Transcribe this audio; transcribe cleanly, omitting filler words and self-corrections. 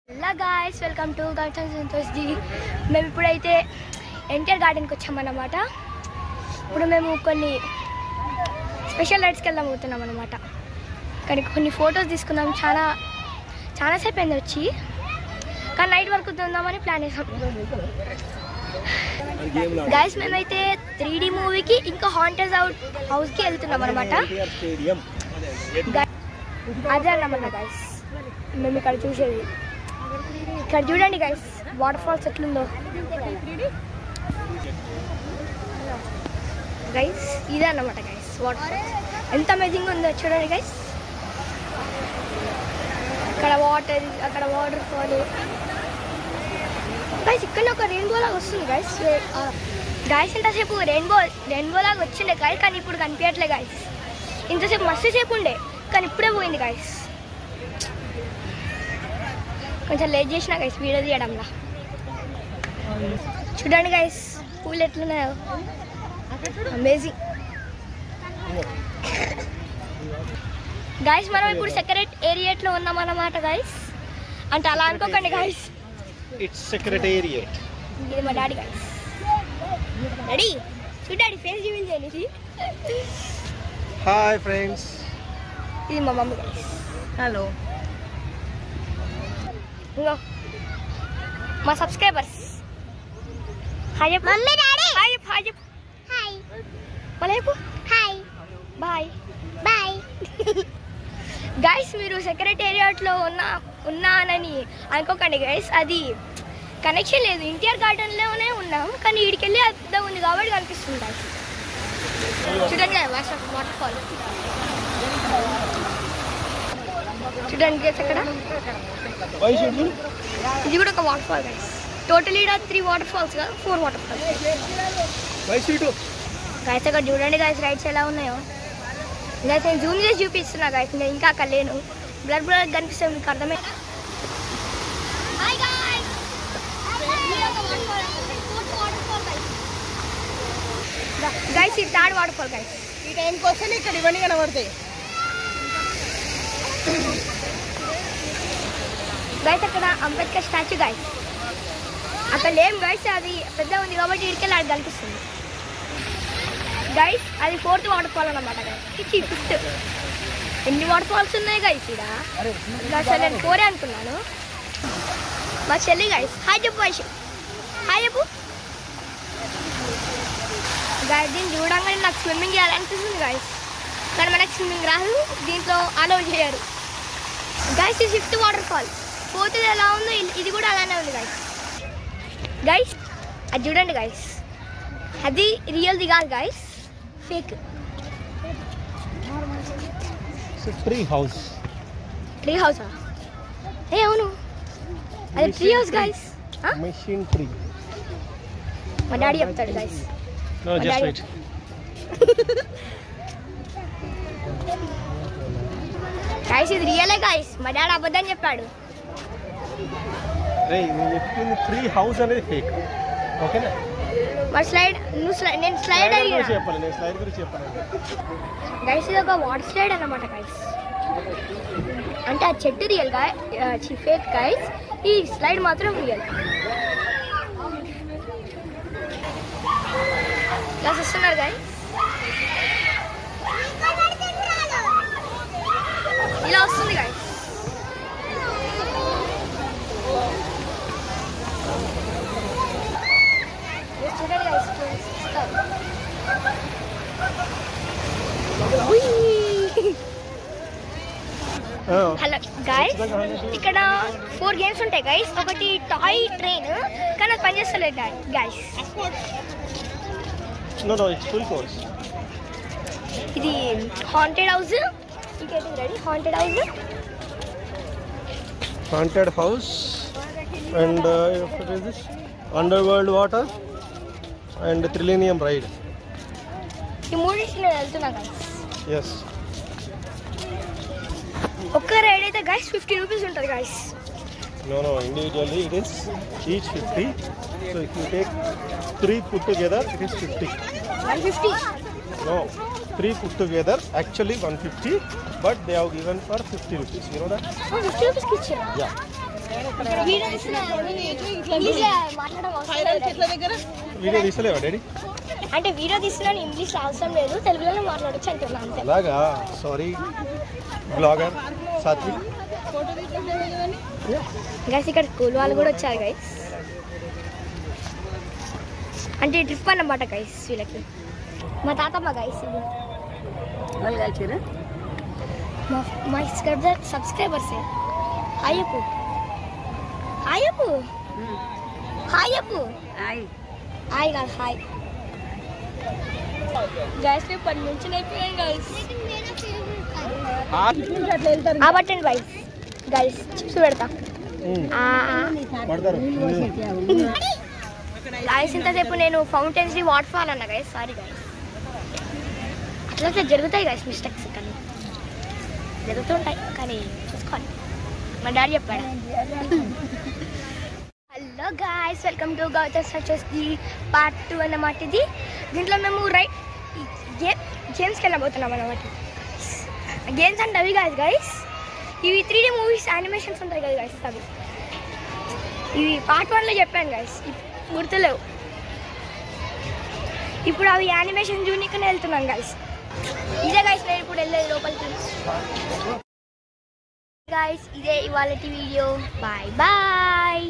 Hello guys, welcome to garden Santosh ji. మేము ఇప్పుడైతే ఎన్టీఆర్ గార్డెన్కి వచ్చామన్నమాట. ఇప్పుడు మేము కొన్ని స్పెషల్ రైడ్స్కి వెళ్దాం అన్నమాట. కానీ కొన్ని ఫొటోస్ తీసుకుందాం. చాలా సేపు అయింది వచ్చి, కానీ నైట్ వరకు ఉందామని ప్లాన్ చేసాం. గాయస్, మేమైతే 3D మూవీకి ఇంకా హాంటెడ్ హౌస్కి వెళ్తున్నాం అన్నమాట. అదే అన్నమాట గాయస్, మేము ఇక్కడ చూసేది. ఇక్కడ చూడండి గైస్, వాటర్ ఫాల్స్ ఎట్లుందో గైస్. ఇదే అన్నమాట గైస్ వాటర్ ఫాల్స్. ఎంత అమేజింగ్ ఉందో చూడండి గైస్. ఇక్కడ వాటర్, అక్కడ వాటర్ ఫాల్ గైస్. ఇక్కడ ఒక రెయిన్బో లాగా వస్తుంది గైస్. గైస్ ఇంతసేపు రెయిన్బో లాగా వచ్చిండే గైస్, కానీ ఇప్పుడు కనిపించట్లే గైస్. ఇంతసేపు మస్తు సేపు ఉండే, కానీ ఇప్పుడే పోయింది గైస్. కొంచెం లేట్ చేసిన గైస్ వీడియో తీయడంలో. చూడండి గైస్ పూలు ఎట్లున్నాయో, అమేజింగ్ గైస్. మనం ఇప్పుడు సెక్రెట్ ఏరియాలో ఉన్నాం అన్నమాట గైస్. అంటే అలా అనుకోకండి గైస్, ఇట్స్ సెక్రెట్ ఏరియా. ఇది మా డాడీ గైస్. డాడీ చూడండి, ఫేస్ చూపించండి. Hi friends. ఇది మా మమ్మీ గైస్. హలో. ఇంకో మా సబ్స్క్రైబర్స్. హాయ్ చెప్పు మమ్మీ, డాడీ. హాయ్ చెప్పు, హాయ్ చెప్పు. హాయ్ మళ్ళీ చెప్పు. Hi bye bye. గైస్, మీరు సెక్రటేరియట్లో ఉన్నానని అనుకోకండి గైస్. అది కనెక్షన్ లేదు. ఎన్టీఆర్ గార్డెన్లోనే ఉన్నాం, కానీ వీడికి వెళ్ళి అర్థం ఉంది కాబట్టి కనిపిస్తుంది. చూడండి వాటర్ ఫాల్ చూడండి గైస్. అక్కడ ఇది కూడా ఒక వాటర్ ఫాల్ గైస్. టోటల్ ఇక్కడ 3 వాటర్ ఫాల్స్ కాదు, 4 వాటర్ ఫాల్స్ గైస్. అక్కడ చూడండి గైస్ రైడ్స్ ఎలా ఉన్నాయో గైస్. నేను జూమ్ చేసి చూపిస్తున్నా గైస్, నేను ఇంకా అక్కడ లేను. బ్లర్ కనిపిస్తుంది, మీకు అర్థమే. గైస్ ఇది 3rd వాటర్ ఫాల్ గైస్. ఈ టైంకి వస్తే ఇక్కడ ఇవన్నీ కనబడతాయి గైస్. అక్కడ అంబేద్కర్ స్టాచ్యూ గైస్. అక్కడ లేం గైస్, అది పెద్ద ఉంది కాబట్టి ఇడికెళ్ళి అది కనిపిస్తుంది గైస్. అది 4th వాటర్ ఫాల్ అన్నమాట గైస్. ఇది 5th. ఎన్ని వాటర్ ఫాల్స్ ఉన్నాయి గైస్ ఇక్కడ. అసలు నేను 4 అనుకున్నాను. మా చెల్లి గైస్. హాయ్ చెప్పు వైషు, హాయ్ చెప్పు గైస్. దీన్ని చూడంగానే నాకు స్విమ్మింగ్ చేయాలనిపిస్తుంది గైస్, కానీ మనకు స్విమ్మింగ్ రాదు, దీంట్లో అలౌ చేయరు గైస్. ఇది 5th వాటర్ ఫాల్. 4th ఎలా ఉందో ఇది కూడా అలానే ఉంది గైస్. గైస్ అది చూడండి గైస్, అది రియల్ది కాదు guys, fake. Tree house. Tree హౌసా? ఏ అవును, అది tree house guys. Machine tree. మా డాడీ చెప్తాడు గైస్. No just wait. గైస్ ఇది రియలే గైస్, మా డాడీ అబద్ధం చెప్పాడు. రే నేను చెప్పింది ట్రీ హౌస్ అనేది ఫేక్, ఓకేనా? మరి నేను స్లైడ్ అడిగినా చెప్పాలి, నేను స్లైడ్ గురించి చెప్పాలి గైస్. ఇది ఒక వాటర్ స్లైడ్ అన్నమాట గైస్. అంటే ఆ చెట్టు రియల్ గా ఫేక్ గైస్, ఈ స్లైడ్ మాత్రం రియల్. ఇలా వస్తున్నారు గైస్, ఇలా వస్తుంది గైస్. చూడండి గైస్, హలో గైస్. ఇక్కడ 4 గేమ్స్ ఉంటాయి గైస్. ఒకటి టాయ్ ట్రైన్, కానీ అది పనిచేస్తలేదు guys. No it's full course. ఇది హాంటెడ్ హౌస్. ఇంకేంటి ready? Haunted house, haunted house and under world water and thrillinium ride. ఈ 3 నేను వెళ్తున్నా గైస్. ఎస్. ఒక్క రైడ్ అయితే గైస్ 50 రూపీస్ ఉంటుంది guys. No, individually it is each 50. So if you take 3 put together, it is 50. 150. No, 3 put together actually 150, but they have given for 50 rupees. You know that? Oh, 50 rupees kitchen. Yeah. చెట్ల దగ్గర video తీసలేవా daddy? అంటే video తీస్తున్నాను, English అవసరం లేదు, తెలుగులోనే మాట్లాడచ్చు అంటున్నా అంతే. అలాగా, సారీ బ్లాగర్ సాత్విక్. గైస్ ఇక్కడ స్కూల్ వాళ్ళు కూడా వచ్చారు గైస్, అంటే ట్రిప్ అన్నమాట గైస్ వీళ్ళకి. మా తాతమ్మ గైస్ ఇది. వాళ్ళు కలిసిరా మా సబ్స్క్రైబర్స్ హాయ్ చెప్పు, హాయ్ చెప్పు, హాయ్ చెప్పు. హాయ్ కాదు హాయ్ గైస్. రేపు 10 నుంచి అయిపోయాను గైస్. ఆబట్టండి గైస్, గైస్ చిప్స్ పెడతా గైస్. ఇంతసేపు నేను ఫౌంటైన్స్ వాటర్ ఫాల్ అన్నా గైస్, సారీ గైస్. అట్లా జరుగుతాయి గైస్ మిస్టేక్స్, కానీ జరుగుతుంటాయి, కానీ చూసుకోవాలి. మా డాడీ చెప్పాడు. Hello guys, welcome to Gautam searches the part 2 అన్నమాట ఇది. దీంట్లో మేము గేమ్స్కి వెళ్ళబోతున్నాం అన్నమాట. గేమ్స్ అంటే అవి కాదు గైస్, ఇవి 3D మూవీస్ యానిమేషన్స్ ఉంటాయి కదా గైస్, అవి. ఇవి పార్ట్ 1లో చెప్పాను గైస్, గుర్తులేవు. ఇప్పుడు అవి యానిమేషన్ జూనికనే వెళ్తున్నాం గైస్. ఇదే గైస్ నేను ఇప్పుడు వెళ్ళేది లోపలికి గైస్. ఇదే ఇవాళ వీడియో. Bye bye.